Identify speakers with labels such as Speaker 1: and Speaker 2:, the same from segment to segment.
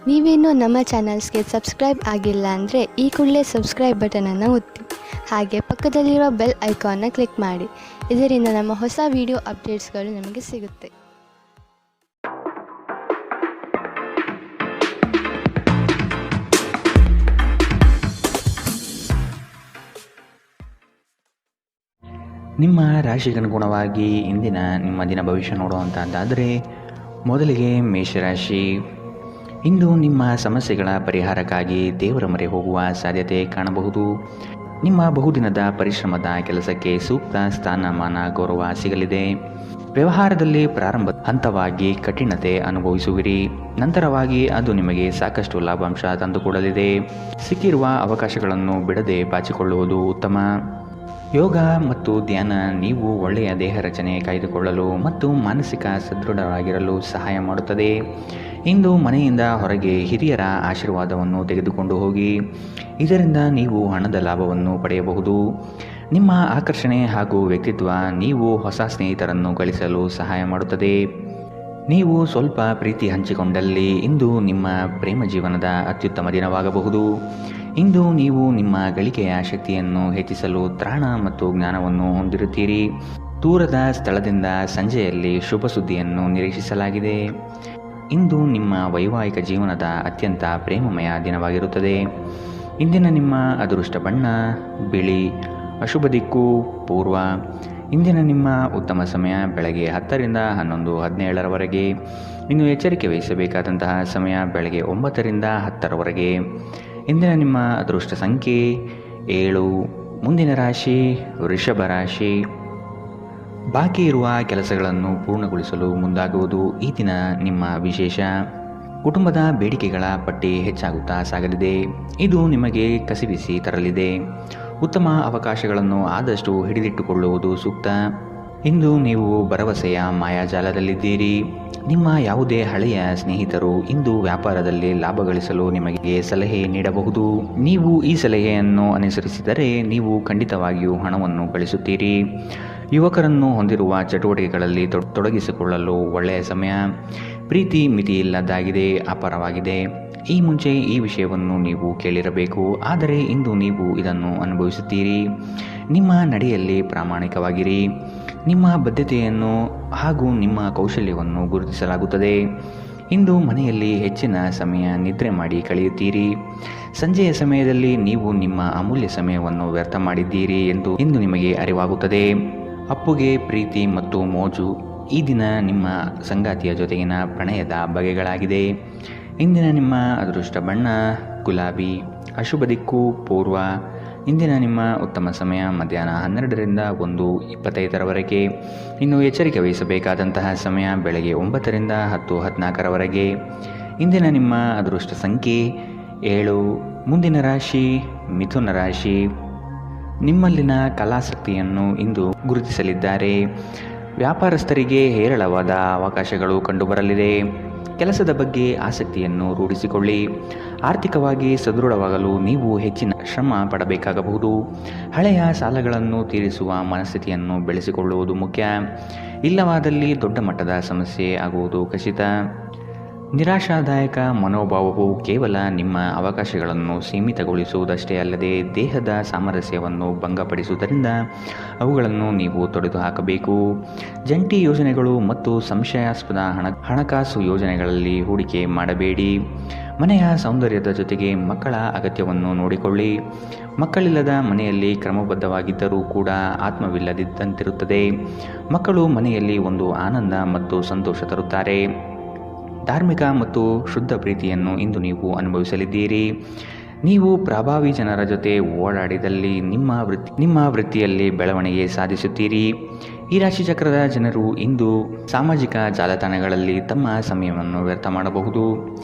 Speaker 1: ನೀವೇನೂ ನಮ್ಮ ಚಾನಲ್ಸ್ಗೆ ಸಬ್ಸ್ಕ್ರೈಬ್ ಆಗಿಲ್ಲ ಅಂದರೆ ಈ ಕೂಡಲೇ ಸಬ್ಸ್ಕ್ರೈಬ್ ಬಟನನ್ನು ಒತ್ತಿ. ಹಾಗೆ ಪಕ್ಕದಲ್ಲಿರೋ ಬೆಲ್ ಐಕಾನ್ನ ಕ್ಲಿಕ್ ಮಾಡಿ. ಇದರಿಂದ ನಮ್ಮ ಹೊಸ ವಿಡಿಯೋ ಅಪ್ಡೇಟ್ಸ್ಗಳು ನಿಮಗೆ ಸಿಗುತ್ತೆ.
Speaker 2: ನಿಮ್ಮ ರಾಶಿಗನುಗುಣವಾಗಿ ಇಂದಿನ ನಿಮ್ಮ ದಿನ ಭವಿಷ್ಯ ನೋಡುವಂಥದ್ದಾದರೆ, ಮೊದಲಿಗೆ ಮೇಷರಾಶಿ. ಇಂದು ನಿಮ್ಮ ಸಮಸ್ಯೆಗಳ ಪರಿಹಾರಕ್ಕಾಗಿ ದೇವರ ಮೊರೆ ಹೋಗುವ ಸಾಧ್ಯತೆ ಕಾಣಬಹುದು. ನಿಮ್ಮ ಬಹುದಿನದ ಪರಿಶ್ರಮದ ಕೆಲಸಕ್ಕೆ ಸೂಕ್ತ ಸ್ಥಾನಮಾನ ಗೌರವ ಸಿಗಲಿದೆ. ವ್ಯವಹಾರದಲ್ಲಿ ಪ್ರಾರಂಭ ಹಂತವಾಗಿ ಕಠಿಣತೆ ಅನುಭವಿಸುವಿರಿ. ನಂತರವಾಗಿ ಅದು ನಿಮಗೆ ಸಾಕಷ್ಟು ಲಾಭಾಂಶ ತಂದುಕೊಡಲಿದೆ. ಸಿಕ್ಕಿರುವ ಅವಕಾಶಗಳನ್ನು ಬಿಡದೆ ಬಾಚಿಕೊಳ್ಳುವುದು ಉತ್ತಮ. ಯೋಗ ಮತ್ತು ಧ್ಯಾನ ನೀವು ಒಳ್ಳೆಯ ದೇಹ ರಚನೆ ಕಾಯ್ದುಕೊಳ್ಳಲು ಮತ್ತು ಮಾನಸಿಕ ಸದೃಢವಾಗಿರಲು ಸಹಾಯ ಮಾಡುತ್ತದೆ. ಇಂದು ಮನೆಯಿಂದ ಹೊರಗೆ ಹಿರಿಯರ ಆಶೀರ್ವಾದವನ್ನು ತೆಗೆದುಕೊಂಡು ಹೋಗಿ. ಇದರಿಂದ ನೀವು ಹಣದ ಲಾಭವನ್ನು ಪಡೆಯಬಹುದು. ನಿಮ್ಮ ಆಕರ್ಷಣೆ ಹಾಗೂ ವ್ಯಕ್ತಿತ್ವ ನೀವು ಹೊಸ ಸ್ನೇಹಿತರನ್ನು ಗಳಿಸಲು ಸಹಾಯ ಮಾಡುತ್ತದೆ. ನೀವು ಸ್ವಲ್ಪ ಪ್ರೀತಿ ಹಂಚಿಕೊಂಡಲ್ಲಿ ಇಂದು ನಿಮ್ಮ ಪ್ರೇಮ ಜೀವನದ ಅತ್ಯುತ್ತಮ ದಿನವಾಗಬಹುದು. ಇಂದು ನೀವು ನಿಮ್ಮ ಗಳಿಕೆಯ ಶಕ್ತಿಯನ್ನು ಹೆಚ್ಚಿಸಲು ತ್ರಾಣ ಮತ್ತು ಜ್ಞಾನವನ್ನು ಹೊಂದಿರುತ್ತೀರಿ. ದೂರದ ಸ್ಥಳದಿಂದ ಸಂಜೆಯಲ್ಲಿ ಶುಭ ಸುದ್ದಿಯನ್ನು ನಿರೀಕ್ಷಿಸಲಾಗಿದೆ. ಇಂದು ನಿಮ್ಮ ವೈವಾಹಿಕ ಜೀವನದ ಅತ್ಯಂತ ಪ್ರೇಮಮಯ ದಿನವಾಗಿರುತ್ತದೆ. ಇಂದಿನ ನಿಮ್ಮ ಅದೃಷ್ಟ ಬಣ್ಣ ಬಿಳಿ. ಅಶುಭ ದಿಕ್ಕು ಪೂರ್ವ. ಇಂದಿನ ನಿಮ್ಮ ಉತ್ತಮ ಸಮಯ ಬೆಳಗ್ಗೆ 10ರಿಂದ 11:17 ಇನ್ನು ಎಚ್ಚರಿಕೆ ವಹಿಸಬೇಕಾದಂತಹ ಸಮಯ ಬೆಳಗ್ಗೆ 9ರಿಂದ 10 ಇಂದಿನ ನಿಮ್ಮ ಅದೃಷ್ಟ ಸಂಖ್ಯೆ 7. ಮುಂದಿನ ರಾಶಿ ವೃಷಭ ರಾಶಿ. ಬಾಕಿ ಇರುವ ಕೆಲಸಗಳನ್ನು ಪೂರ್ಣಗೊಳಿಸಲು ಮುಂದಾಗುವುದು ಈ ದಿನ ನಿಮ್ಮ ವಿಶೇಷ. ಕುಟುಂಬದ ಬೇಡಿಕೆಗಳ ಪಟ್ಟಿ ಹೆಚ್ಚಾಗುತ್ತಾ ಸಾಗಲಿದೆ. ಇದು ನಿಮಗೆ ಕಸಿವಿಸಿ ತರಲಿದೆ. ಉತ್ತಮ ಅವಕಾಶಗಳನ್ನು ಆದಷ್ಟು ಹಿಡಿದಿಟ್ಟುಕೊಳ್ಳುವುದು ಸೂಕ್ತ. ಇಂದು ನೀವು ಭರವಸೆಯ ಮಾಯಾಜಾಲದಲ್ಲಿದ್ದೀರಿ. ನಿಮ್ಮ ಯಾವುದೇ ಹಳೆಯ ಸ್ನೇಹಿತರು ಇಂದು ವ್ಯಾಪಾರದಲ್ಲಿ ಲಾಭ ಗಳಿಸಲು ನಿಮಗೆ ಸಲಹೆ ನೀಡಬಹುದು. ನೀವು ಈ ಸಲಹೆಯನ್ನು ಅನುಸರಿಸಿದರೆ ನೀವು ಖಂಡಿತವಾಗಿಯೂ ಹಣವನ್ನು ಗಳಿಸುತ್ತೀರಿ. ಯುವಕರನ್ನು ಹೊಂದಿರುವ ಚಟುವಟಿಕೆಗಳಲ್ಲಿ ತೊಡಗಿಸಿಕೊಳ್ಳಲು ಒಳ್ಳೆಯ ಸಮಯ. ಪ್ರೀತಿ ಮಿತಿಯಿಲ್ಲದಾಗಿದೆ, ಅಪಾರವಾಗಿದೆ. ಈ ಮುಂಚೆ ಈ ವಿಷಯವನ್ನು ನೀವು ಕೇಳಿರಬೇಕು, ಆದರೆ ಇಂದು ನೀವು ಇದನ್ನು ಅನುಭವಿಸುತ್ತೀರಿ. ನಿಮ್ಮ ನಡೆಯಲ್ಲಿ ಪ್ರಾಮಾಣಿಕವಾಗಿರಿ. ನಿಮ್ಮ ಬದ್ಧತೆಯನ್ನು ಹಾಗೂ ನಿಮ್ಮ ಕೌಶಲ್ಯವನ್ನು ಗುರುತಿಸಲಾಗುತ್ತದೆ. ಇಂದು ಮನೆಯಲ್ಲಿ ಹೆಚ್ಚಿನ ಸಮಯ ನಿದ್ರೆ ಮಾಡಿ ಕಳೆಯುತ್ತೀರಿ. ಸಂಜೆಯ ಸಮಯದಲ್ಲಿ ನೀವು ನಿಮ್ಮ ಅಮೂಲ್ಯ ಸಮಯವನ್ನು ವ್ಯರ್ಥ ಮಾಡಿದ್ದೀರಿ ಎಂದು ಇಂದು ನಿಮಗೆ ಅರಿವಾಗುತ್ತದೆ. ಅಪ್ಪುಗೆ ಪ್ರೀತಿ ಮತ್ತು ಮೋಜು. ಈ ದಿನ ನಿಮ್ಮ ಸಂಗಾತಿಯ ಜೊತೆಗಿನ ಪ್ರಣಯದ ಬಗೆಗಳಾಗಿದೆ. ಇಂದಿನ ನಿಮ್ಮ ಅದೃಷ್ಟ ಬಣ್ಣ ಗುಲಾಬಿ. ಅಶುಭ ದಿಕ್ಕು ಪೂರ್ವ. ಇಂದಿನ ನಿಮ್ಮ ಉತ್ತಮ ಸಮಯ ಮಧ್ಯಾಹ್ನ 12ರಿಂದ 1:25 ಇನ್ನು ಎಚ್ಚರಿಕೆ ವಹಿಸಬೇಕಾದಂತಹ ಸಮಯ ಬೆಳಗ್ಗೆ 9ರಿಂದ 10:14 ಇಂದಿನ ನಿಮ್ಮ ಅದೃಷ್ಟ ಸಂಖ್ಯೆ 7. ಮುಂದಿನ ರಾಶಿ ಮಿಥುನ ರಾಶಿ. ನಿಮ್ಮಲ್ಲಿನ ಕಲಾಸಕ್ತಿಯನ್ನು ಇಂದು ಗುರುತಿಸಲಿದ್ದಾರೆ. ವ್ಯಾಪಾರಸ್ಥರಿಗೆ ಹೇರಳವಾದ ಅವಕಾಶಗಳು ಕಂಡುಬರಲಿದೆ. ಕೆಲಸದ ಬಗ್ಗೆ ಆಸಕ್ತಿಯನ್ನು ರೂಢಿಸಿಕೊಳ್ಳಿ. ಆರ್ಥಿಕವಾಗಿ ಸದೃಢವಾಗಲು ನೀವು ಹೆಚ್ಚಿನ ಶ್ರಮ ಪಡಬೇಕಾಗಬಹುದು. ಹಳೆಯ ಸಾಲಗಳನ್ನು ತೀರಿಸುವ ಮನಸ್ಥಿತಿಯನ್ನು ಬೆಳೆಸಿಕೊಳ್ಳುವುದು ಮುಖ್ಯ. ಇಲ್ಲವಾದಲ್ಲಿ ದೊಡ್ಡ ಮಟ್ಟದ ಸಮಸ್ಯೆ ಆಗುವುದು ಖಚಿತ. ನಿರಾಶಾದಾಯಕ ಮನೋಭಾವವು ಕೇವಲ ನಿಮ್ಮ ಅವಕಾಶಗಳನ್ನು ಸೀಮಿತಗೊಳಿಸುವುದಷ್ಟೇ ಅಲ್ಲದೆ ದೇಹದ ಸಾಮರಸ್ಯವನ್ನು ಭಂಗಪಡಿಸುವುದರಿಂದ ಅವುಗಳನ್ನು ನೀವು ತೊಡೆದುಹಾಕಬೇಕು. ಜಂಟಿ ಯೋಜನೆಗಳು ಮತ್ತು ಸಂಶಯಾಸ್ಪದ ಹಣಕಾಸು ಯೋಜನೆಗಳಲ್ಲಿ ಹೂಡಿಕೆ ಮಾಡಬೇಡಿ. ಮನೆಯ ಸೌಂದರ್ಯದ ಜೊತೆಗೆ ಮಕ್ಕಳ ಅಗತ್ಯವನ್ನು ನೋಡಿಕೊಳ್ಳಿ. ಮಕ್ಕಳಿಲ್ಲದ ಮನೆಯಲ್ಲಿ ಕ್ರಮಬದ್ಧವಾಗಿದ್ದರೂ ಕೂಡ ಆತ್ಮವಿಲ್ಲದಿದ್ದಂತಿರುತ್ತದೆ. ಮಕ್ಕಳು ಮನೆಯಲ್ಲಿ ಒಂದು ಆನಂದ ಮತ್ತು ಸಂತೋಷ ತರುತ್ತಾರೆ. ಧಾರ್ಮಿಕ ಮತ್ತು ಶುದ್ಧ ಪ್ರೀತಿಯನ್ನು ಇಂದು ನೀವು ಅನುಭವಿಸಲಿದ್ದೀರಿ. ನೀವು ಪ್ರಭಾವಿ ಜನರ ಜೊತೆ ಓಡಾಡಿದಲ್ಲಿ ನಿಮ್ಮ ವೃತ್ತಿಯಲ್ಲಿ ಬೆಳವಣಿಗೆ ಸಾಧಿಸುತ್ತೀರಿ. ಈ ರಾಶಿಚಕ್ರದ ಜನರು ಇಂದು ಸಾಮಾಜಿಕ ಜಾಲತಾಣಗಳಲ್ಲಿ ತಮ್ಮ ಸಮಯವನ್ನು ವ್ಯರ್ಥ ಮಾಡಬಹುದು.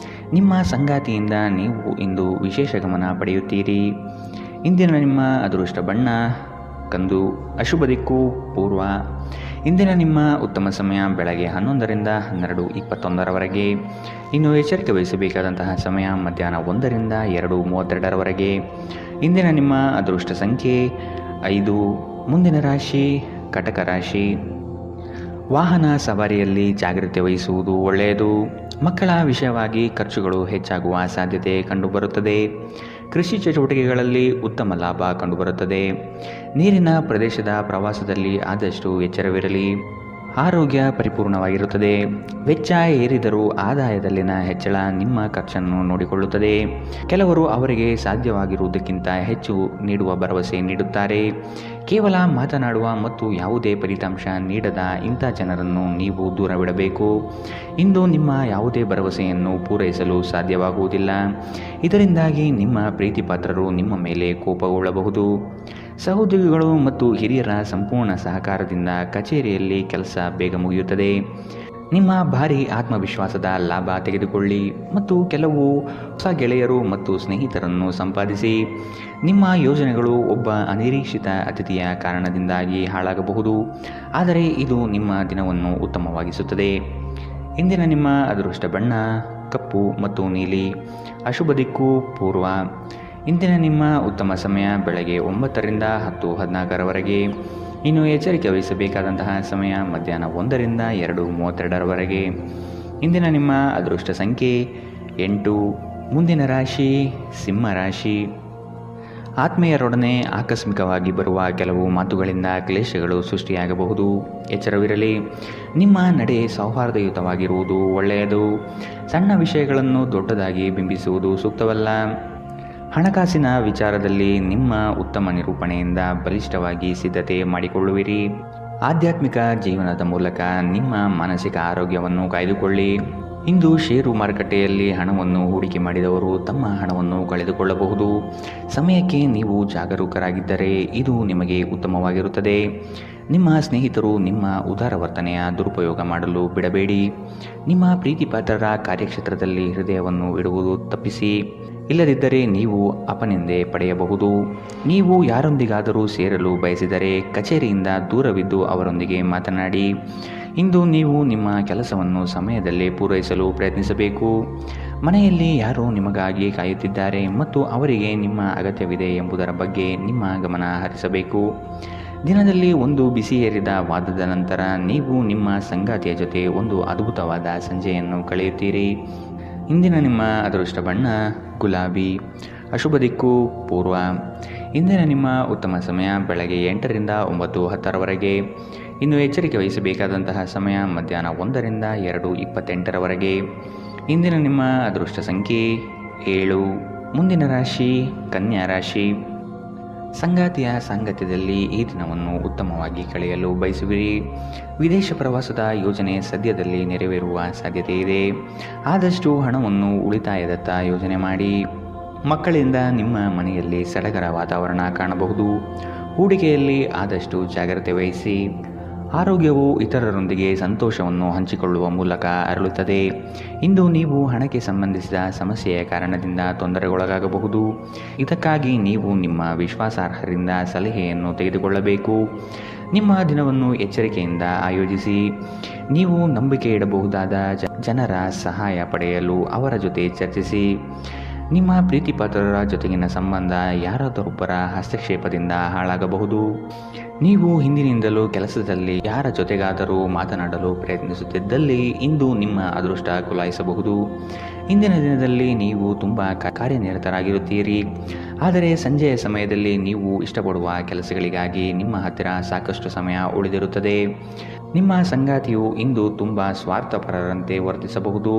Speaker 2: ನಿಮ್ಮ ಸಂಗಾತಿಯಿಂದ ನೀವು ಇಂದು ವಿಶೇಷ ಗಮನ ಪಡೆಯುತ್ತೀರಿ. ಇಂದಿನ ನಿಮ್ಮ ಅದೃಷ್ಟ ಬಣ್ಣ ಕಂದು. ಅಶುಭ ದಿಕ್ಕು ಪೂರ್ವ. ಇಂದಿನ ನಿಮ್ಮ ಉತ್ತಮ ಸಮಯ ಬೆಳಗ್ಗೆ 11ರಿಂದ 12:21 ಇನ್ನು ಎಚ್ಚರಿಕೆ ವಹಿಸಬೇಕಾದಂತಹ ಸಮಯ ಮಧ್ಯಾಹ್ನ 1ರಿಂದ 2:32 ಇಂದಿನ ನಿಮ್ಮ ಅದೃಷ್ಟ ಸಂಖ್ಯೆ 5. ಮುಂದಿನ ರಾಶಿ ಕಟಕ ರಾಶಿ. ವಾಹನ ಸವಾರಿಯಲ್ಲಿ ಜಾಗ್ರತೆ ವಹಿಸುವುದು ಒಳ್ಳೆಯದು. ಮಕ್ಕಳ ವಿಷಯವಾಗಿ ಖರ್ಚುಗಳು ಹೆಚ್ಚಾಗುವ ಸಾಧ್ಯತೆ ಕಂಡುಬರುತ್ತದೆ. ಕೃಷಿ ಚಟುವಟಿಕೆಗಳಲ್ಲಿ ಉತ್ತಮ ಲಾಭ ಕಂಡುಬರುತ್ತದೆ. ನೀರಿನ ಪ್ರದೇಶದ ಪ್ರವಾಸದಲ್ಲಿ ಆದಷ್ಟು ಎಚ್ಚರವಿರಲಿ. ಆರೋಗ್ಯ ಪರಿಪೂರ್ಣವಾಗಿರುತ್ತದೆ. ವೆಚ್ಚ ಏರಿದರೂ ಆದಾಯದಲ್ಲಿನ ಹೆಚ್ಚಳ ನಿಮ್ಮ ಖರ್ಚನ್ನು ನೋಡಿಕೊಳ್ಳುತ್ತದೆ. ಕೆಲವರು ಅವರಿಗೆ ಸಾಧ್ಯವಾಗಿರುವುದಕ್ಕಿಂತ ಹೆಚ್ಚು ನೀಡುವ ಭರವಸೆ ನೀಡುತ್ತಾರೆ. ಕೇವಲ ಮಾತನಾಡುವ ಮತ್ತು ಯಾವುದೇ ಫಲಿತಾಂಶ ನೀಡದ ಇಂಥ ಜನರನ್ನು ನೀವು ದೂರವಿಡಬೇಕು. ಇಂದು ನಿಮ್ಮ ಯಾವುದೇ ಭರವಸೆಯನ್ನು ಪೂರೈಸಲು ಸಾಧ್ಯವಾಗುವುದಿಲ್ಲ. ಇದರಿಂದಾಗಿ ನಿಮ್ಮ ಪ್ರೀತಿಪಾತ್ರರು ನಿಮ್ಮ ಮೇಲೆ ಕೋಪಗೊಳ್ಳಬಹುದು. ಸಹೋದ್ಯೋಗಿಗಳು ಮತ್ತು ಹಿರಿಯರ ಸಂಪೂರ್ಣ ಸಹಕಾರದಿಂದ ಕಚೇರಿಯಲ್ಲಿ ಕೆಲಸ ಬೇಗ ಮುಗಿಯುತ್ತದೆ. ನಿಮ್ಮ ಭಾರಿ ಆತ್ಮವಿಶ್ವಾಸದ ಲಾಭ ತೆಗೆದುಕೊಳ್ಳಿ ಮತ್ತು ಕೆಲವು ಹೊಸ ಗೆಳೆಯರು ಮತ್ತು ಸ್ನೇಹಿತರನ್ನು ಸಂಪಾದಿಸಿ. ನಿಮ್ಮ ಯೋಜನೆಗಳು ಒಬ್ಬ ಅನಿರೀಕ್ಷಿತ ಅತಿಥಿಯ ಕಾರಣದಿಂದಾಗಿ ಹಾಳಾಗಬಹುದು, ಆದರೆ ಇದು ನಿಮ್ಮ ದಿನವನ್ನು ಉತ್ತಮವಾಗಿಸುತ್ತದೆ. ಇಂದಿನ ನಿಮ್ಮ ಅದೃಷ್ಟ ಬಣ್ಣ ಕಪ್ಪು ಮತ್ತು ನೀಲಿ. ಅಶುಭ ದಿಕ್ಕು ಪೂರ್ವ. ಇಂದಿನ ನಿಮ್ಮ ಉತ್ತಮ ಸಮಯ ಬೆಳಗ್ಗೆ 9ರಿಂದ 10:14ರವರೆಗೆ. ಇನ್ನು ಎಚ್ಚರಿಕೆ ವಹಿಸಬೇಕಾದಂತಹ ಸಮಯ ಮಧ್ಯಾಹ್ನ 1ರಿಂದ 2:32ರವರೆಗೆ. ಇಂದಿನ ನಿಮ್ಮ ಅದೃಷ್ಟ ಸಂಖ್ಯೆ 8. ಮುಂದಿನ ರಾಶಿ ಸಿಂಹ ರಾಶಿ. ಆತ್ಮೀಯರೊಡನೆ ಆಕಸ್ಮಿಕವಾಗಿ ಬರುವ ಕೆಲವು ಮಾತುಗಳಿಂದ ಕ್ಲೇಶಗಳು ಸೃಷ್ಟಿಯಾಗಬಹುದು. ಎಚ್ಚರವಿರಲಿ. ನಿಮ್ಮ ನಡೆ ಸೌಹಾರ್ದಯುತವಾಗಿರುವುದು ಒಳ್ಳೆಯದು. ಸಣ್ಣ ವಿಷಯಗಳನ್ನು ದೊಡ್ಡದಾಗಿ ಬಿಂಬಿಸುವುದು ಸೂಕ್ತವಲ್ಲ. ಹಣಕಾಸಿನ ವಿಚಾರದಲ್ಲಿ ನಿಮ್ಮ ಉತ್ತಮ ನಿರೂಪಣೆಯಿಂದ ಬಲಿಷ್ಠವಾಗಿ ಸಿದ್ಧತೆ ಮಾಡಿಕೊಳ್ಳುವಿರಿ. ಆಧ್ಯಾತ್ಮಿಕ ಜೀವನದ ಮೂಲಕ ನಿಮ್ಮ ಮಾನಸಿಕ ಆರೋಗ್ಯವನ್ನು ಕಾಯ್ದುಕೊಳ್ಳಿ. ಇಂದು ಷೇರು ಮಾರುಕಟ್ಟೆಯಲ್ಲಿ ಹಣವನ್ನು ಹೂಡಿಕೆ ಮಾಡಿದವರು ತಮ್ಮ ಹಣವನ್ನು ಕಳೆದುಕೊಳ್ಳಬಹುದು. ಸಮಯಕ್ಕೆ ನೀವು ಜಾಗರೂಕರಾಗಿದ್ದರೆ ಇದು ನಿಮಗೆ ಉತ್ತಮವಾಗಿರುತ್ತದೆ. ನಿಮ್ಮ ಸ್ನೇಹಿತರು ನಿಮ್ಮ ಉದಾರ ವರ್ತನೆಯ ದುರುಪಯೋಗ ಮಾಡಲು ಬಿಡಬೇಡಿ. ನಿಮ್ಮ ಪ್ರೀತಿಪಾತ್ರರ ಕಾರ್ಯಕ್ಷೇತ್ರದಲ್ಲಿ ಹೃದಯವನ್ನು ಇಡುವುದು ತಪ್ಪಿಸಿ. ಇಲ್ಲದಿದ್ದರೆ ನೀವು ಅಪನಿಂದೆ ಪಡೆಯಬಹುದು. ನೀವು ಯಾರೊಂದಿಗಾದರೂ ಸೇರಲು ಬಯಸಿದರೆ ಕಚೇರಿಯಿಂದ ದೂರವಿದ್ದು ಅವರೊಂದಿಗೆ ಮಾತನಾಡಿ. ಇಂದು ನೀವು ನಿಮ್ಮ ಕೆಲಸವನ್ನು ಸಮಯದಲ್ಲಿ ಪೂರೈಸಲು ಪ್ರಯತ್ನಿಸಬೇಕು. ಮನೆಯಲ್ಲಿ ಯಾರೋ ನಿಮಗಾಗಿ ಕಾಯುತ್ತಿದ್ದಾರೆ ಮತ್ತು ಅವರಿಗೆ ನಿಮ್ಮ ಅಗತ್ಯವಿದೆ ಎಂಬುದರ ಬಗ್ಗೆ ನಿಮ್ಮ ಗಮನ ಹರಿಸಬೇಕು. ದಿನದಲ್ಲಿ ಒಂದು ಬಿಸಿಯೇರಿದ ವಾದದ ನಂತರ ನೀವು ನಿಮ್ಮ ಸಂಗಾತಿಯ ಜೊತೆ ಒಂದು ಅದ್ಭುತವಾದ ಸಂಜೆಯನ್ನು ಕಳೆಯುತ್ತೀರಿ. ಇಂದಿನ ನಿಮ್ಮ ಅದೃಷ್ಟ ಬಣ್ಣ ಗುಲಾಬಿ. ಅಶುಭ ದಿಕ್ಕು ಪೂರ್ವ. ಇಂದಿನ ನಿಮ್ಮ ಉತ್ತಮ ಸಮಯ ಬೆಳಗ್ಗೆ 8ರಿಂದ 9:10ರವರೆಗೆ. ಇನ್ನು ಎಚ್ಚರಿಕೆ ವಹಿಸಬೇಕಾದಂತಹ ಸಮಯ ಮಧ್ಯಾಹ್ನ 1ರಿಂದ 2:28ರವರೆಗೆ. ಇಂದಿನ ನಿಮ್ಮ ಅದೃಷ್ಟ ಸಂಖ್ಯೆ 7. ಮುಂದಿನ ರಾಶಿ ಕನ್ಯಾ ರಾಶಿ. ಸಂಗಾತಿಯ ಸಾಂಗತ್ಯದಲ್ಲಿ ಈ ದಿನವನ್ನು ಉತ್ತಮವಾಗಿ ಕಳೆಯಲು ಬಯಸುವಿರಿ. ವಿದೇಶ ಪ್ರವಾಸದ ಯೋಜನೆ ಸದ್ಯದಲ್ಲಿ ನೆರವೇರುವ ಸಾಧ್ಯತೆ ಇದೆ. ಆದಷ್ಟು ಹಣವನ್ನು ಉಳಿತಾಯದತ್ತ ಯೋಜನೆ ಮಾಡಿ. ಮಕ್ಕಳಿಂದ ನಿಮ್ಮ ಮನೆಯಲ್ಲಿ ಸಡಗರ ವಾತಾವರಣ ಕಾಣಬಹುದು. ಹೂಡಿಕೆಯಲ್ಲಿ ಆದಷ್ಟು ಜಾಗ್ರತೆ ವಹಿಸಿ. ಆರೋಗ್ಯವು ಇತರರೊಂದಿಗೆ ಸಂತೋಷವನ್ನು ಹಂಚಿಕೊಳ್ಳುವ ಮೂಲಕ ಅರಳುತ್ತದೆ. ಇಂದು ನೀವು ಹಣಕ್ಕೆ ಸಂಬಂಧಿಸಿದ ಸಮಸ್ಯೆಯ ಕಾರಣದಿಂದ ತೊಂದರೆಗೊಳಗಾಗಬಹುದು. ಇದಕ್ಕಾಗಿ ನೀವು ನಿಮ್ಮ ವಿಶ್ವಾಸಾರ್ಹರಿಂದ ಸಲಹೆಯನ್ನು ತೆಗೆದುಕೊಳ್ಳಬೇಕು. ನಿಮ್ಮ ದಿನವನ್ನು ಎಚ್ಚರಿಕೆಯಿಂದ ಆಯೋಜಿಸಿ. ನೀವು ನಂಬಿಕೆ ಇಡಬಹುದಾದ ಜನರ ಸಹಾಯ ಪಡೆಯಲು ಅವರ ಜೊತೆ ಚರ್ಚಿಸಿ. ನಿಮ್ಮ ಪ್ರೀತಿಪಾತ್ರರ ಜೊತೆಗಿನ ಸಂಬಂಧ ಯಾರಾದರೊಬ್ಬರ ಹಸ್ತಕ್ಷೇಪದಿಂದ ಹಾಳಾಗಬಹುದು. ನೀವು ಹಿಂದಿನಿಂದಲೂ ಕೆಲಸದಲ್ಲಿ ಯಾರ ಜೊತೆಗಾದರೂ ಮಾತನಾಡಲು ಪ್ರಯತ್ನಿಸುತ್ತಿದ್ದಲ್ಲಿ ಇಂದು ನಿಮ್ಮ ಅದೃಷ್ಟ ಕುಲಾಯಿಸಬಹುದು. ಇಂದಿನ ದಿನದಲ್ಲಿ ನೀವು ತುಂಬ ಕಾರ್ಯನಿರತರಾಗಿರುತ್ತೀರಿ. ಆದರೆ ಸಂಜೆಯ ಸಮಯದಲ್ಲಿ ನೀವು ಇಷ್ಟಪಡುವ ಕೆಲಸಗಳಿಗಾಗಿ ನಿಮ್ಮ ಹತ್ತಿರ ಸಾಕಷ್ಟು ಸಮಯ ಉಳಿದಿರುತ್ತದೆ. ನಿಮ್ಮ ಸಂಗಾತಿಯು ಇಂದು ತುಂಬ ಸ್ವಾರ್ಥಪರರಂತೆ ವರ್ತಿಸಬಹುದು.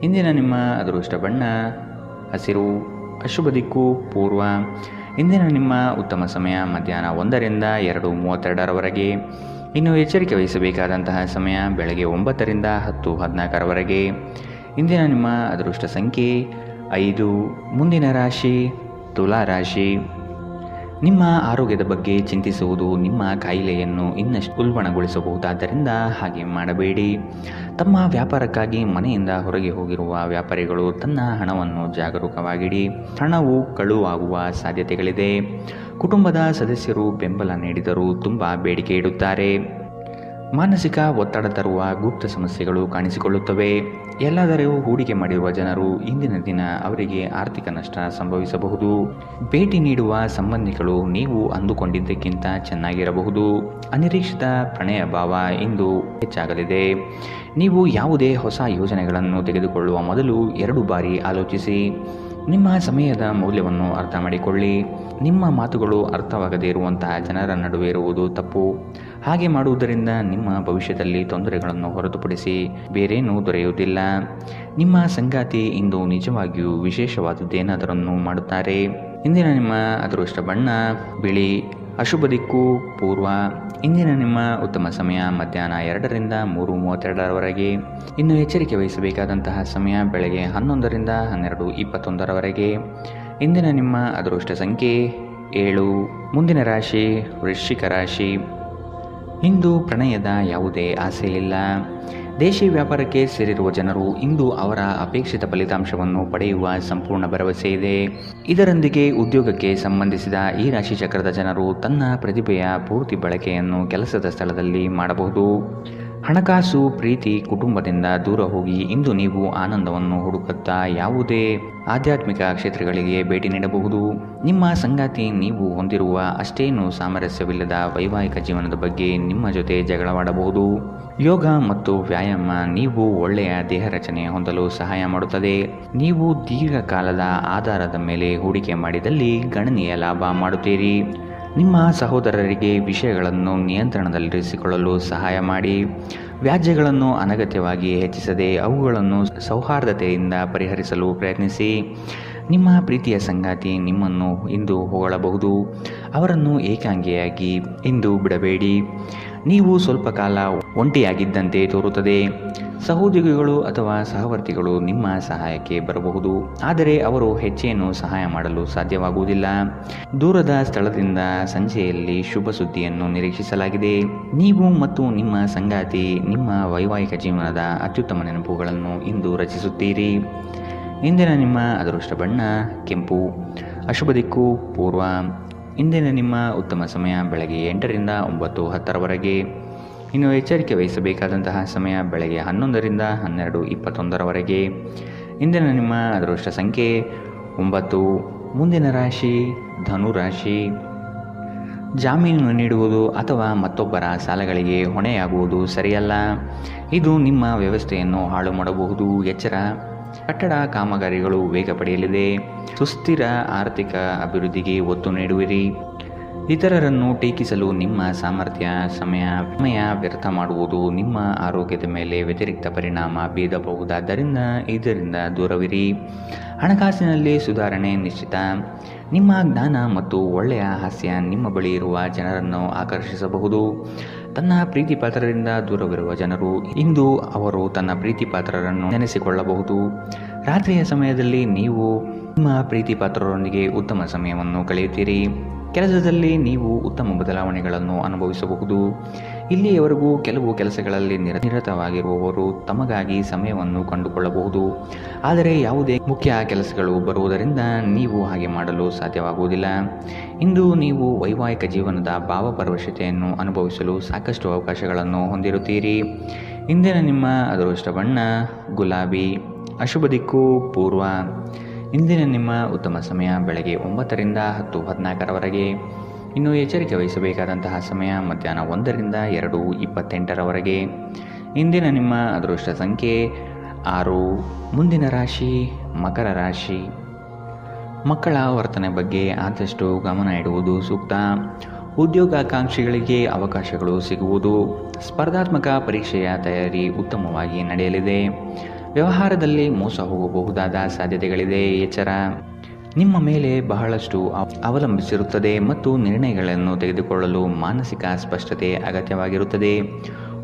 Speaker 2: ಇಂದಿನ ನಿಮ್ಮ ಅದೃಷ್ಟ ಬಣ್ಣ ಹಸಿರು. ಅಶುಭ ದಿಕ್ಕು ಪೂರ್ವ. ಇಂದಿನ ನಿಮ್ಮ ಉತ್ತಮ ಸಮಯ ಮಧ್ಯಾಹ್ನ 1ರಿಂದ 2:32ರವರೆಗೆ. ಇನ್ನು ಎಚ್ಚರಿಕೆ ವಹಿಸಬೇಕಾದಂತಹ ಸಮಯ ಬೆಳಗ್ಗೆ 9ರಿಂದ 10:14ರವರೆಗೆ. ಇಂದಿನ ನಿಮ್ಮ ಅದೃಷ್ಟ ಸಂಖ್ಯೆ 5. ಮುಂದಿನ ರಾಶಿ ತುಲಾ ರಾಶಿ. ನಿಮ್ಮ ಆರೋಗ್ಯದ ಬಗ್ಗೆ ಚಿಂತಿಸುವುದು ನಿಮ್ಮ ಕಾಯಿಲೆಯನ್ನು ಇನ್ನಷ್ಟು ಉಲ್ಬಣಗೊಳಿಸಬಹುದಾದ್ದರಿಂದ ಹಾಗೆ ಮಾಡಬೇಡಿ. ತಮ್ಮ ವ್ಯಾಪಾರಕ್ಕಾಗಿ ಮನೆಯಿಂದ ಹೊರಗೆ ಹೋಗಿರುವ ವ್ಯಾಪಾರಿಗಳು ತನ್ನ ಹಣವನ್ನು ಜಾಗರೂಕವಾಗಿಡಿ. ಹಣವು ಕಳುವಾಗುವ ಸಾಧ್ಯತೆಗಳಿದೆ. ಕುಟುಂಬದ ಸದಸ್ಯರು ಬೆಂಬಲ ನೀಡಿದರೂ ತುಂಬ ಬೇಡಿಕೆ ಇಡುತ್ತಾರೆ. ಮಾನಸಿಕ ಒತ್ತಡ ತರುವ ಗುಪ್ತ ಸಮಸ್ಯೆಗಳು ಕಾಣಿಸಿಕೊಳ್ಳುತ್ತವೆ. ಎಲ್ಲಾದರೂ ಹೂಡಿಕೆ ಮಾಡಿರುವ ಜನರು ಇಂದಿನ ದಿನ ಅವರಿಗೆ ಆರ್ಥಿಕ ನಷ್ಟ ಸಂಭವಿಸಬಹುದು. ಭೇಟಿ ನೀಡುವ ಸಂಬಂಧಿಗಳು ನೀವು ಅಂದುಕೊಂಡಿದ್ದಕ್ಕಿಂತ ಚೆನ್ನಾಗಿರಬಹುದು. ಅನಿರೀಕ್ಷಿತ ಪ್ರಣಯ ಭಾವ ಇಂದು ಹೆಚ್ಚಾಗಲಿದೆ. ನೀವು ಯಾವುದೇ ಹೊಸ ಯೋಜನೆಗಳನ್ನು ತೆಗೆದುಕೊಳ್ಳುವ ಮೊದಲು 2 ಬಾರಿ ಆಲೋಚಿಸಿ. ನಿಮ್ಮ ಸಮಯದ ಮೌಲ್ಯವನ್ನು ಅರ್ಥ ಮಾಡಿಕೊಳ್ಳಿ. ನಿಮ್ಮ ಮಾತುಗಳು ಅರ್ಥವಾಗದೇ ಇರುವಂತಹ ಜನರ ನಡುವೆ ಇರುವುದು ತಪ್ಪು. ಹಾಗೆ ಮಾಡುವುದರಿಂದ ನಿಮ್ಮ ಭವಿಷ್ಯದಲ್ಲಿ ತೊಂದರೆಗಳನ್ನು ಹೊರತುಪಡಿಸಿ ಬೇರೇನೂ ದೊರೆಯುವುದಿಲ್ಲ. ನಿಮ್ಮ ಸಂಗಾತಿ ಇಂದು ನಿಜವಾಗಿಯೂ ವಿಶೇಷವಾದದ್ದೇನಾದರನ್ನು ಮಾಡುತ್ತಾರೆ. ಇಂದಿನ ನಿಮ್ಮ ಅದೃಷ್ಟ ಬಣ್ಣ ಬಿಳಿ. ಅಶುಭ ದಿಕ್ಕು ಪೂರ್ವ. ಇಂದಿನ ನಿಮ್ಮ ಉತ್ತಮ ಸಮಯ ಮಧ್ಯಾಹ್ನ 2 ರಿಂದ 3:32ರವರೆಗೆ. ಇನ್ನು ಎಚ್ಚರಿಕೆ ವಹಿಸಬೇಕಾದಂತಹ ಸಮಯ ಬೆಳಗ್ಗೆ 11 ರಿಂದ 12:21ರವರೆಗೆ. ಇಂದಿನ ನಿಮ್ಮ ಅದೃಷ್ಟ ಸಂಖ್ಯೆ 7. ಮುಂದಿನ ರಾಶಿ ವೃಶ್ಚಿಕ ರಾಶಿ. ಇಂದು ಪ್ರಣಯದ ಯಾವುದೇ ಆಸೆ ಇಲ್ಲ. ದೇಶಿ ವ್ಯಾಪಾರಕ್ಕೆ ಸೇರಿರುವ ಜನರು ಇಂದು ಅವರ ಅಪೇಕ್ಷಿತ ಫಲಿತಾಂಶವನ್ನು ಪಡೆಯುವ ಸಂಪೂರ್ಣ ಭರವಸೆ ಇದೆ. ಇದರೊಂದಿಗೆ ಉದ್ಯೋಗಕ್ಕೆ ಸಂಬಂಧಿಸಿದ ಈ ರಾಶಿ ಚಕ್ರದ ಜನರು ತನ್ನ ಪ್ರತಿಭೆಯ ಪೂರ್ತಿ ಬಳಕೆಯನ್ನು ಕೆಲಸದ ಸ್ಥಳದಲ್ಲಿ ಮಾಡಬಹುದು. ಹಣಕಾಸು, ಪ್ರೀತಿ, ಕುಟುಂಬದಿಂದ ದೂರ ಹೋಗಿ ಇಂದು ನೀವು ಆನಂದವನ್ನು ಹುಡುಕುತ್ತಾ ಯಾವುದೇ ಆಧ್ಯಾತ್ಮಿಕ ಕ್ಷೇತ್ರಗಳಿಗೆ ಭೇಟಿ ನೀಡಬಹುದು. ನಿಮ್ಮ ಸಂಗಾತಿ ನೀವು ಹೊಂದಿರುವ ಅಷ್ಟೇನೂ ಸಾಮರಸ್ಯವಿಲ್ಲದ ವೈವಾಹಿಕ ಜೀವನದ ಬಗ್ಗೆ ನಿಮ್ಮ ಜೊತೆ ಜಗಳವಾಡಬಹುದು. ಯೋಗ ಮತ್ತು ವ್ಯಾಯಾಮ ನೀವು ಒಳ್ಳೆಯ ದೇಹ ರಚನೆ ಹೊಂದಲು ಸಹಾಯ ಮಾಡುತ್ತದೆ. ನೀವು ದೀರ್ಘಕಾಲದ ಆಧಾರದ ಮೇಲೆ ಹೂಡಿಕೆ ಮಾಡಿದಲ್ಲಿ ಗಣನೀಯ ಲಾಭ ಮಾಡುತ್ತೀರಿ. ನಿಮ್ಮ ಸಹೋದರರಿಗೆ ವಿಷಯಗಳನ್ನು ನಿಯಂತ್ರಣದಲ್ಲಿರಿಸಿಕೊಳ್ಳಲು ಸಹಾಯ ಮಾಡಿ. ವ್ಯಾಜ್ಯಗಳನ್ನು ಅನಗತ್ಯವಾಗಿ ಹೆಚ್ಚಿಸದೆ ಅವುಗಳನ್ನು ಸೌಹಾರ್ದತೆಯಿಂದ ಪರಿಹರಿಸಲು ಪ್ರಯತ್ನಿಸಿ. ನಿಮ್ಮ ಪ್ರೀತಿಯ ಸಂಗಾತಿ ನಿಮ್ಮನ್ನು ಇಂದು ಹೊಗಳಬಹುದು. ಅವರನ್ನು ಏಕಾಂಗಿಯಾಗಿ ಇಂದು ಬಿಡಬೇಡಿ. ನೀವು ಸ್ವಲ್ಪ ಕಾಲ ಒಂಟಿಯಾಗಿದ್ದಂತೆ ತೋರುತ್ತದೆ. ಸಹೋದ್ಯೋಗಿಗಳು ಅಥವಾ ಸಹವರ್ತಿಗಳು ನಿಮ್ಮ ಸಹಾಯಕ್ಕೆ ಬರಬಹುದು, ಆದರೆ ಅವರು ಹೆಚ್ಚೇನು ಸಹಾಯ ಮಾಡಲು ಸಾಧ್ಯವಾಗುವುದಿಲ್ಲ. ದೂರದ ಸ್ಥಳದಿಂದ ಸಂಜೆಯಲ್ಲಿ ಶುಭ ಸುದ್ದಿಯನ್ನು ನಿರೀಕ್ಷಿಸಲಾಗಿದೆ. ನೀವು ಮತ್ತು ನಿಮ್ಮ ಸಂಗಾತಿ ನಿಮ್ಮ ವೈವಾಹಿಕ ಜೀವನದ ಅತ್ಯುತ್ತಮ ನೆನಪುಗಳನ್ನು ಇಂದು ರಚಿಸುತ್ತೀರಿ. ಇಂದಿನ ನಿಮ್ಮ ಅದೃಷ್ಟ ಬಣ್ಣ ಕೆಂಪು. ಅಶುಭ ದಿಕ್ಕು ಪೂರ್ವ. ಇಂದಿನ ನಿಮ್ಮ ಉತ್ತಮ ಸಮಯ ಬೆಳಗ್ಗೆ 8 ರಿಂದ 9:10ರವರೆಗೆ. ಇನ್ನು ಎಚ್ಚರಿಕೆ ವಹಿಸಬೇಕಾದಂತಹ ಸಮಯ ಬೆಳಗ್ಗೆ 11 ರಿಂದ 12:21ರವರೆಗೆ. ಇಂದಿನ ನಿಮ್ಮ ಅದೃಷ್ಟ ಸಂಖ್ಯೆ 9. ಮುಂದಿನ ರಾಶಿ ಧನು ರಾಶಿ. ಜಾಮೀನು ನೀಡುವುದು ಅಥವಾ ಮತ್ತೊಬ್ಬರ ಸಾಲಗಳಿಗೆ ಹೊಣೆಯಾಗುವುದು ಸರಿಯಲ್ಲ. ಇದು ನಿಮ್ಮ ವ್ಯವಸ್ಥೆಯನ್ನು ಹಾಳು ಮಾಡಬಹುದು. ಎಚ್ಚರ. ಕಟ್ಟಡ ಕಾಮಗಾರಿಗಳು ವೇಗ ಪಡೆಯಲಿದೆ. ಸುಸ್ಥಿರ ಆರ್ಥಿಕ ಅಭಿವೃದ್ಧಿಗೆ ಒತ್ತು ನೀಡುವಿರಿ. ಇತರರನ್ನು ಟೀಕಿಸಲು ನಿಮ್ಮ ಸಾಮರ್ಥ್ಯ ಸಮಯ ವ್ಯರ್ಥ ಮಾಡುವುದು ನಿಮ್ಮ ಆರೋಗ್ಯದ ಮೇಲೆ ವ್ಯತಿರಿಕ್ತ ಪರಿಣಾಮ ಬೀರಬಹುದಾದ್ದರಿಂದ ಇದರಿಂದ ದೂರವಿರಿ. ಹಣಕಾಸಿನಲ್ಲಿ ಸುಧಾರಣೆ ನಿಶ್ಚಿತ. ನಿಮ್ಮ ಜ್ಞಾನ ಮತ್ತು ಒಳ್ಳೆಯ ಹಾಸ್ಯ ನಿಮ್ಮ ಬಳಿ ಇರುವ ಜನರನ್ನು ಆಕರ್ಷಿಸಬಹುದು. ತನ್ನ ಪ್ರೀತಿ ಪಾತ್ರರಿಂದ ದೂರವಿರುವ ಜನರು ಇಂದು ಅವರು ತನ್ನ ಪ್ರೀತಿ ಪಾತ್ರರನ್ನು ನೆನೆಸಿಕೊಳ್ಳಬಹುದು. ರಾತ್ರಿಯ ಸಮಯದಲ್ಲಿ ನೀವು ನಿಮ್ಮ ಪ್ರೀತಿ ಪಾತ್ರರೊಂದಿಗೆ ಉತ್ತಮ ಸಮಯವನ್ನು ಕಳೆಯುತ್ತೀರಿ. ಕೆಲಸದಲ್ಲಿ ನೀವು ಉತ್ತಮ ಬದಲಾವಣೆಗಳನ್ನು ಅನುಭವಿಸಬಹುದು. ಇಲ್ಲಿಯವರೆಗೂ ಕೆಲವು ಕೆಲಸಗಳಲ್ಲಿ ನಿರತವಾಗಿರುವವರು ತಮಗಾಗಿ ಸಮಯವನ್ನು ಕಂಡುಕೊಳ್ಳಬಹುದು, ಆದರೆ ಯಾವುದೇ ಮುಖ್ಯ ಕೆಲಸಗಳು ಬರುವುದರಿಂದ ನೀವು ಹಾಗೆ ಮಾಡಲು ಸಾಧ್ಯವಾಗುವುದಿಲ್ಲ. ಇಂದು ನೀವು ವೈವಾಹಿಕ ಜೀವನದ ಭಾವಪರವಶತೆಯನ್ನು ಅನುಭವಿಸಲು ಸಾಕಷ್ಟು ಅವಕಾಶಗಳನ್ನು ಹೊಂದಿರುತ್ತೀರಿ. ಇಂದಿನ ನಿಮ್ಮ ಅದೃಷ್ಟ ಬಣ್ಣ ಗುಲಾಬಿ. ಅಶುಭ ದಿಕ್ಕು ಪೂರ್ವ. ಇಂದಿನ ನಿಮ್ಮ ಉತ್ತಮ ಸಮಯ ಬೆಳಗ್ಗೆ 9 ರಿಂದ 10:14ರವರೆಗೆ. ಇನ್ನು ಎಚ್ಚರಿಕೆ ವಹಿಸಬೇಕಾದಂತಹ ಸಮಯ ಮಧ್ಯಾಹ್ನ 1 ರಿಂದ 2:28ರವರೆಗೆ. ಇಂದಿನ ನಿಮ್ಮ ಅದೃಷ್ಟ ಸಂಖ್ಯೆ 6. ಮುಂದಿನ ರಾಶಿ ಮಕರ ರಾಶಿ. ಮಕ್ಕಳ ವರ್ತನೆ ಬಗ್ಗೆ ಆದಷ್ಟು ಗಮನ ಇಡುವುದು ಸೂಕ್ತ. ಉದ್ಯೋಗಾಕಾಂಕ್ಷಿಗಳಿಗೆ ಅವಕಾಶಗಳು ಸಿಗುವುದು. ಸ್ಪರ್ಧಾತ್ಮಕ ಪರೀಕ್ಷೆಯ ತಯಾರಿ ಉತ್ತಮವಾಗಿ ನಡೆಯಲಿದೆ. ವ್ಯವಹಾರದಲ್ಲಿ ಮೋಸ ಹೋಗಬಹುದಾದ ಸಾಧ್ಯತೆಗಳಿದೆ. ಎಚ್ಚರ. ನಿಮ್ಮ ಮೇಲೆ ಬಹಳಷ್ಟು ಅವಲಂಬಿಸಿರುತ್ತದೆ ಮತ್ತು ನಿರ್ಣಯಗಳನ್ನು ತೆಗೆದುಕೊಳ್ಳಲು ಮಾನಸಿಕ ಸ್ಪಷ್ಟತೆ ಅಗತ್ಯವಾಗಿರುತ್ತದೆ.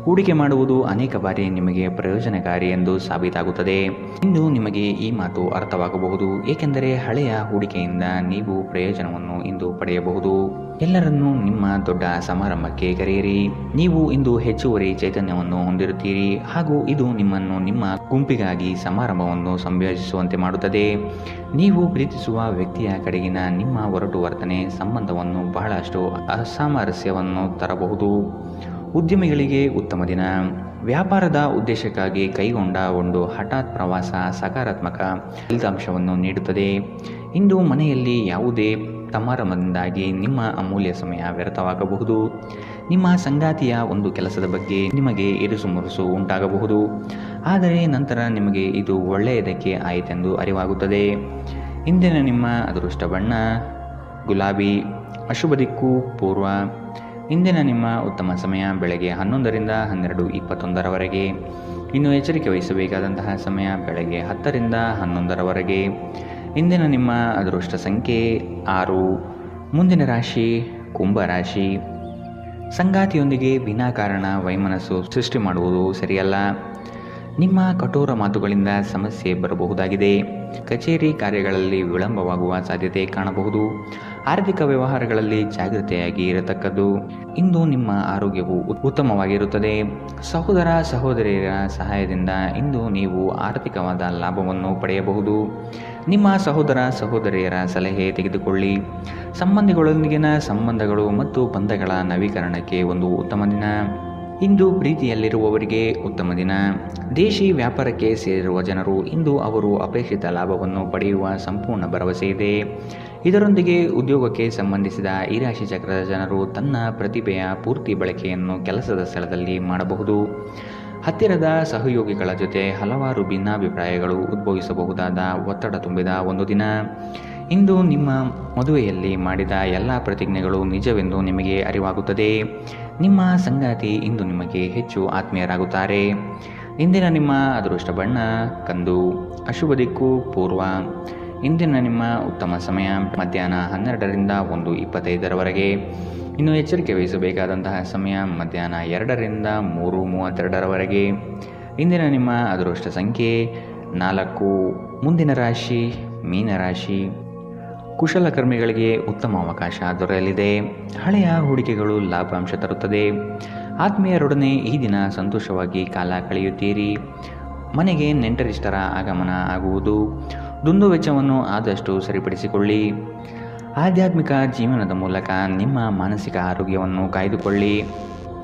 Speaker 2: ಹೂಡಿಕೆ ಮಾಡುವುದು ಅನೇಕ ಬಾರಿ ನಿಮಗೆ ಪ್ರಯೋಜನಕಾರಿ ಎಂದು ಸಾಬೀತಾಗುತ್ತದೆ. ಇಂದು ನಿಮಗೆ ಈ ಮಾತು ಅರ್ಥವಾಗಬಹುದು, ಏಕೆಂದರೆ ಹಳೆಯ ಹೂಡಿಕೆಯಿಂದ ನೀವು ಪ್ರಯೋಜನವನ್ನು ಇಂದು ಪಡೆಯಬಹುದು. ಎಲ್ಲರನ್ನೂ ನಿಮ್ಮ ದೊಡ್ಡ ಸಮಾರಂಭಕ್ಕೆ ಕರೆಯಿರಿ. ನೀವು ಇಂದು ಹೆಚ್ಚುವರಿ ಚೈತನ್ಯವನ್ನು ಹೊಂದಿರುತ್ತೀರಿ ಹಾಗೂ ಇದು ನಿಮ್ಮನ್ನು ನಿಮ್ಮ ಗುಂಪಿಗಾಗಿ ಸಮಾರಂಭವನ್ನು ಸಂಯೋಜಿಸುವಂತೆ ಮಾಡುತ್ತದೆ. ನೀವು ಪ್ರೀತಿಸುವ ವ್ಯಕ್ತಿಯ ಕಡೆಗಿನ ನಿಮ್ಮ ಒರಟು ವರ್ತನೆ ಸಂಬಂಧವನ್ನು ಬಹಳಷ್ಟು ಅಸಾಮರಸ್ಯವನ್ನು ತರಬಹುದು. ಉದ್ಯಮಿಗಳಿಗೆ ಉತ್ತಮ ದಿನ. ವ್ಯಾಪಾರದ ಉದ್ದೇಶಕ್ಕಾಗಿ ಕೈಗೊಂಡ ಒಂದು ಹಠಾತ್ ಪ್ರವಾಸ ಸಕಾರಾತ್ಮಕ ಫಲಿತಾಂಶವನ್ನು ನೀಡುತ್ತದೆ. ಇಂದು ಮನೆಯಲ್ಲಿ ಯಾವುದೇ ಸಮಾರಂಭದಿಂದಾಗಿ ನಿಮ್ಮ ಅಮೂಲ್ಯ ಸಮಯ ವ್ಯರ್ಥವಾಗಬಹುದು. ನಿಮ್ಮ ಸಂಗಾತಿಯ ಒಂದು ಕೆಲಸದ ಬಗ್ಗೆ ನಿಮಗೆ ಇರುಸುಮುರುಸು ಉಂಟಾಗಬಹುದು, ಆದರೆ ನಂತರ ನಿಮಗೆ ಇದು ಒಳ್ಳೆಯದಕ್ಕೆ ಆಯಿತೆಂದು ಅರಿವಾಗುತ್ತದೆ. ಇಂದಿನ ನಿಮ್ಮ ಅದೃಷ್ಟ ಬಣ್ಣ ಗುಲಾಬಿ. ಅಶುಭ ದಿಕ್ಕು ಪೂರ್ವ. ಇಂದಿನ ನಿಮ್ಮ ಉತ್ತಮ ಸಮಯ ಬೆಳಗ್ಗೆ 11ರಿಂದ 12:21 ಇನ್ನು ಎಚ್ಚರಿಕೆ ವಹಿಸಬೇಕಾದಂತಹ ಸಮಯ ಬೆಳಗ್ಗೆ 10ರಿಂದ 11 ಇಂದಿನ ನಿಮ್ಮ ಅದೃಷ್ಟ ಸಂಖ್ಯೆ 6. ಮುಂದಿನ ರಾಶಿ ಕುಂಭ ರಾಶಿ. ಸಂಗಾತಿಯೊಂದಿಗೆ ವಿನಾಕಾರಣ ವೈಮನಸ್ಸು ಸೃಷ್ಟಿ ಮಾಡುವುದು ಸರಿಯಲ್ಲ. ನಿಮ್ಮ ಕಠೋರ ಮಾತುಗಳಿಂದ ಸಮಸ್ಯೆ ಬರಬಹುದಾಗಿದೆ. ಕಚೇರಿ ಕಾರ್ಯಗಳಲ್ಲಿ ವಿಳಂಬವಾಗುವ ಸಾಧ್ಯತೆ ಕಾಣಬಹುದು. ಆರ್ಥಿಕ ವ್ಯವಹಾರಗಳಲ್ಲಿ ಜಾಗೃತೆಯಾಗಿ ಇರತಕ್ಕದ್ದು. ಇಂದು ನಿಮ್ಮ ಆರೋಗ್ಯವು ಉತ್ತಮವಾಗಿರುತ್ತದೆ. ಸಹೋದರ ಸಹೋದರಿಯರ ಸಹಾಯದಿಂದ ಇಂದು ನೀವು ಆರ್ಥಿಕವಾದ ಲಾಭವನ್ನು ಪಡೆಯಬಹುದು. ನಿಮ್ಮ ಸಹೋದರ ಸಹೋದರಿಯರ ಸಲಹೆ ತೆಗೆದುಕೊಳ್ಳಿ. ಸಂಬಂಧಿಗಳೊಂದಿಗಿನ ಸಂಬಂಧಗಳು ಮತ್ತು ಬಂಧಗಳ ನವೀಕರಣಕ್ಕೆ ಒಂದು ಉತ್ತಮ ದಿನ. ಇಂದು ಪ್ರೀತಿಯಲ್ಲಿರುವವರಿಗೆ ಉತ್ತಮ ದಿನ. ದೇಶಿ ವ್ಯಾಪಾರಕ್ಕೆ ಸೇರಿರುವ ಜನರು ಇಂದು ಅವರು ಅಪೇಕ್ಷಿತ ಲಾಭವನ್ನು ಪಡೆಯುವ ಸಂಪೂರ್ಣ ಭರವಸೆ ಇದೆ. ಇದರೊಂದಿಗೆ ಉದ್ಯೋಗಕ್ಕೆ ಸಂಬಂಧಿಸಿದ ಈ ರಾಶಿ ಚಕ್ರದ ಜನರು ತನ್ನ ಪ್ರತಿಭೆಯ ಪೂರ್ತಿ ಬಳಕೆಯನ್ನು ಕೆಲಸದ ಸ್ಥಳದಲ್ಲಿ ಮಾಡಬಹುದು. ಹತ್ತಿರದ ಸಹಯೋಗಿಗಳ ಜೊತೆ ಹಲವಾರು ಭಿನ್ನಾಭಿಪ್ರಾಯಗಳು ಉದ್ಭವಿಸಬಹುದಾದ ಒತ್ತಡ ತುಂಬಿದ ಒಂದು ದಿನ. ಇಂದು ನಿಮ್ಮ ಮದುವೆಯಲ್ಲಿ ಮಾಡಿದ ಎಲ್ಲ ಪ್ರತಿಜ್ಞೆಗಳು ನಿಜವೆಂದು ನಿಮಗೆ ಅರಿವಾಗುತ್ತದೆ. ನಿಮ್ಮ ಸಂಗಾತಿ ಇಂದು ನಿಮಗೆ ಹೆಚ್ಚು ಆತ್ಮೀಯರಾಗುತ್ತಾರೆ. ಇಂದಿನ ನಿಮ್ಮ ಅದೃಷ್ಟ ಬಣ್ಣ ಕಂದು. ಅಶುಭ ದಿಕ್ಕು ಪೂರ್ವ. ಇಂದಿನ ನಿಮ್ಮ ಉತ್ತಮ ಸಮಯ ಮಧ್ಯಾಹ್ನ 12ರಿಂದ 1:25 ಇನ್ನು ಎಚ್ಚರಿಕೆ ವಹಿಸಬೇಕಾದಂತಹ ಸಮಯ ಮಧ್ಯಾಹ್ನ 2ರಿಂದ 3:32 ಇಂದಿನ ನಿಮ್ಮ ಅದೃಷ್ಟ ಸಂಖ್ಯೆ 4. ಮುಂದಿನ ರಾಶಿ ಮೀನರಾಶಿ. ಕುಶಲಕರ್ಮಿಗಳಿಗೆ ಉತ್ತಮ ಅವಕಾಶ ದೊರೆಯಲಿದೆ. ಹಳೆಯ ಹೂಡಿಕೆಗಳು ಲಾಭಾಂಶ ತರುತ್ತದೆ. ಆತ್ಮೀಯರೊಡನೆ ಈ ದಿನ ಸಂತೋಷವಾಗಿ ಕಾಲ ಕಳೆಯುತ್ತೀರಿ. ಮನೆಗೆ ನೆಂಟರಿಷ್ಟರ ಆಗಮನ ಆಗುವುದು. ದುಂದು ವೆಚ್ಚವನ್ನು ಆದಷ್ಟು ಸರಿಪಡಿಸಿಕೊಳ್ಳಿ. ಆಧ್ಯಾತ್ಮಿಕ ಜೀವನದ ಮೂಲಕ ನಿಮ್ಮ ಮಾನಸಿಕ ಆರೋಗ್ಯವನ್ನು ಕಾಯ್ದುಕೊಳ್ಳಿ.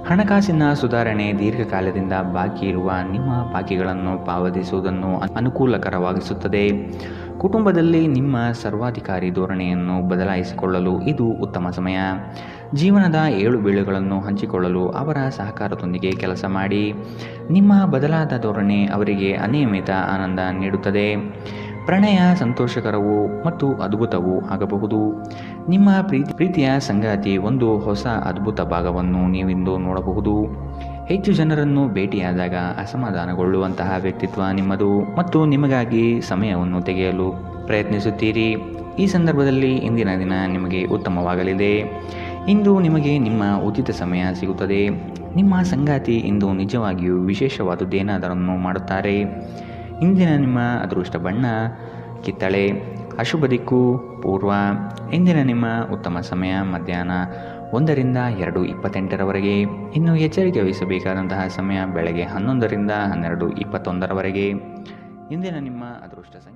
Speaker 2: ಹಣಕಾಸಿನ ಸುಧಾರಣೆ. ದೀರ್ಘಕಾಲದಿಂದ ಬಾಕಿ ಇರುವ ನಿಮ್ಮ ಬಾಕಿಗಳನ್ನು ಪಾವತಿಸುವುದನ್ನು ಅನುಕೂಲಕರವಾಗಿಸುತ್ತದೆ. ಕುಟುಂಬದಲ್ಲಿ ನಿಮ್ಮ ಸರ್ವಾಧಿಕಾರಿ ಧೋರಣೆಯನ್ನು ಬದಲಾಯಿಸಿಕೊಳ್ಳಲು ಇದು ಉತ್ತಮ ಸಮಯ. ಜೀವನದ ಏಳು ಬೀಳುಗಳನ್ನು ಹಂಚಿಕೊಳ್ಳಲು ಅವರ ಸಹಕಾರದೊಂದಿಗೆ ಕೆಲಸ ಮಾಡಿ. ನಿಮ್ಮ ಬದಲಾದ ಧೋರಣೆ ಅವರಿಗೆ ಅನಿಯಮಿತ ಆನಂದ ನೀಡುತ್ತದೆ. ಪ್ರಣಯ ಸಂತೋಷಕರವೂ ಮತ್ತು ಅದ್ಭುತವೂ ಆಗಬಹುದು. ನಿಮ್ಮ ಪ್ರೀತಿಯ ಸಂಗಾತಿ ಒಂದು ಹೊಸ ಅದ್ಭುತ ಭಾಗವನ್ನು ನೀವಿಂದು ನೋಡಬಹುದು. ಹೆಚ್ಚು ಜನರನ್ನು ಭೇಟಿಯಾದಾಗ ಅಸಮಾಧಾನಗೊಳ್ಳುವಂತಹ ವ್ಯಕ್ತಿತ್ವ ನಿಮ್ಮದು ಮತ್ತು ನಿಮಗಾಗಿ ಸಮಯವನ್ನು ತೆಗೆಯಲು ಪ್ರಯತ್ನಿಸುತ್ತೀರಿ. ಈ ಸಂದರ್ಭದಲ್ಲಿ ಇಂದಿನ ದಿನ ನಿಮಗೆ ಉತ್ತಮವಾಗಲಿದೆ. ಇಂದು ನಿಮಗೆ ನಿಮ್ಮ ಉಚಿತ ಸಮಯ ಸಿಗುತ್ತದೆ. ನಿಮ್ಮ ಸಂಗಾತಿ ಇಂದು ನಿಜವಾಗಿಯೂ ವಿಶೇಷವಾದುದೇನಾದರನ್ನು ಮಾಡುತ್ತಾರೆ. ಇಂದಿನ ನಿಮ್ಮ ಅದೃಷ್ಟ ಬಣ್ಣ ಕಿತ್ತಳೆ. ಅಶುಭ ದಿಕ್ಕು ಪೂರ್ವ. ಇಂದಿನ ನಿಮ್ಮ ಉತ್ತಮ ಸಮಯ ಮಧ್ಯಾಹ್ನ 1ರಿಂದ 2:28 ಇನ್ನು ಎಚ್ಚರಿಕೆ ವಹಿಸಬೇಕಾದಂತಹ ಸಮಯ ಬೆಳಗ್ಗೆ 11ರಿಂದ 12:21 ಇಂದಿನ ನಿಮ್ಮ ಅದೃಷ್ಟ ಸಂಖ್ಯೆ